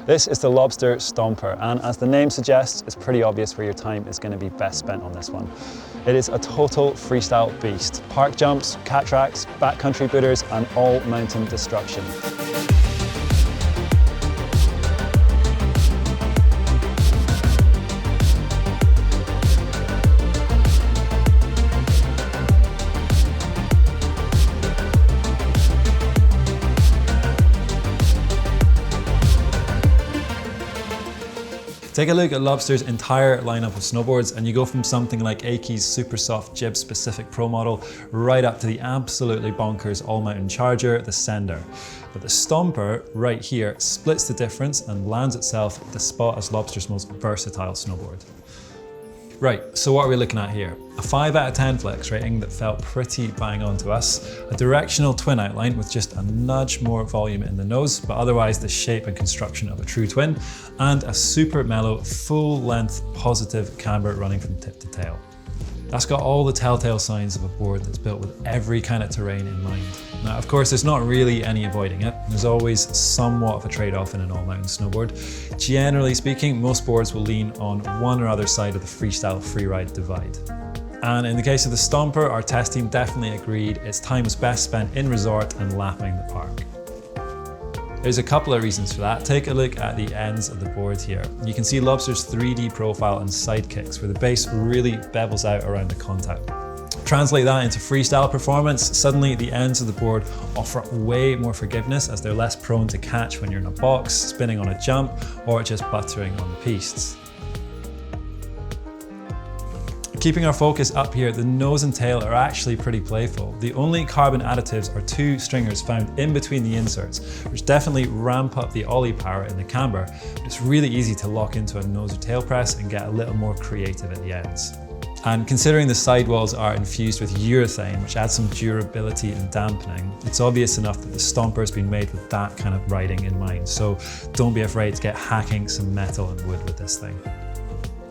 This is the Lobster Stomper, and as the name suggests, it's pretty obvious where your time is going to be best spent on this one. It is a total freestyle beast. Park jumps, cat tracks, backcountry booters, and all mountain destruction. Take a look at Lobster's entire lineup of snowboards and you go from something like Aki's super soft jib specific pro model right up to the absolutely bonkers all mountain charger, the Sender. But the Stomper right here splits the difference and lands itself at the spot as Lobster's most versatile snowboard. Right, so what are we looking at here? A 5 out of 10 flex rating that felt pretty bang on to us, a directional twin outline with just a nudge more volume in the nose, but otherwise the shape and construction of a true twin, and a super mellow, full length, positive camber running from tip to tail. That's got all the telltale signs of a board that's built with every kind of terrain in mind. Now, of course, there's not really any avoiding it. There's always somewhat of a trade-off in an all-mountain snowboard. Generally speaking, most boards will lean on one or other side of the freestyle freeride divide. And in the case of the Stomper, our test team definitely agreed its time was best spent in resort and lapping the park. There's a couple of reasons for that. Take a look at the ends of the board here. You can see Lobster's 3D profile and side kicks where the base really bevels out around the contact. Translate that into freestyle performance, suddenly the ends of the board offer way more forgiveness as they're less prone to catch when you're in a box, spinning on a jump, or just buttering on the pistes. Keeping our focus up here, the nose and tail are actually pretty playful. The only carbon additives are 2 stringers found in between the inserts, which definitely ramp up the ollie power in the camber. It's really easy to lock into a nose or tail press and get a little more creative at the ends. And considering the sidewalls are infused with urethane, which adds some durability and dampening, it's obvious enough that the Stomper has been made with that kind of riding in mind. So don't be afraid to get hacking some metal and wood with this thing.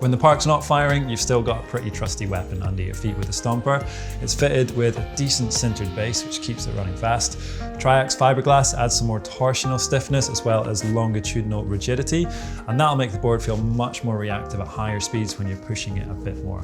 When the park's not firing, you've still got a pretty trusty weapon under your feet with the Stomper. It's fitted with a decent sintered base, which keeps it running fast. Triax fiberglass adds some more torsional stiffness as well as longitudinal rigidity, and that'll make the board feel much more reactive at higher speeds when you're pushing it a bit more.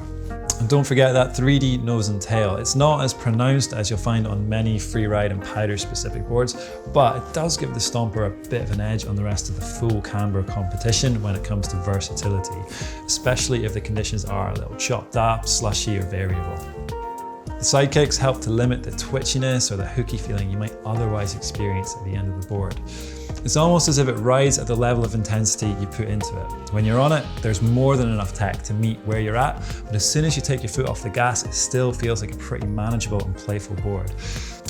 And don't forget that 3D nose and tail. It's not as pronounced as you'll find on many freeride and powder specific boards, but it does give the Stomper a bit of an edge on the rest of the full camber competition when it comes to versatility, especially if the conditions are a little chopped up, slushy, or variable. The side kicks help to limit the twitchiness or the hooky feeling you might otherwise experience at the end of the board. It's almost as if it rides at the level of intensity you put into it. When you're on it, there's more than enough tech to meet where you're at, but as soon as you take your foot off the gas, it still feels like a pretty manageable and playful board.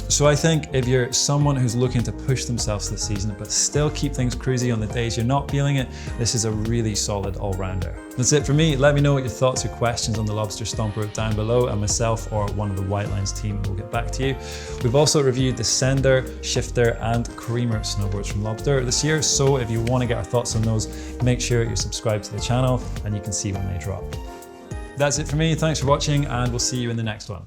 So I think if you're someone who's looking to push themselves this season, but still keep things cruisy on the days you're not feeling it, this is a really solid all-rounder. That's it for me. Let me know what your thoughts or questions on the Lobster Stomper down below, and myself or one of the Whitelines team will get back to you. We've also reviewed the Sender, Shifter, and Creamer snowboards from Lobster this year, so if you want to get our thoughts on those, make sure you're subscribed to the channel and you can see when they drop. That's it for me. Thanks for watching, and we'll see you in the next one.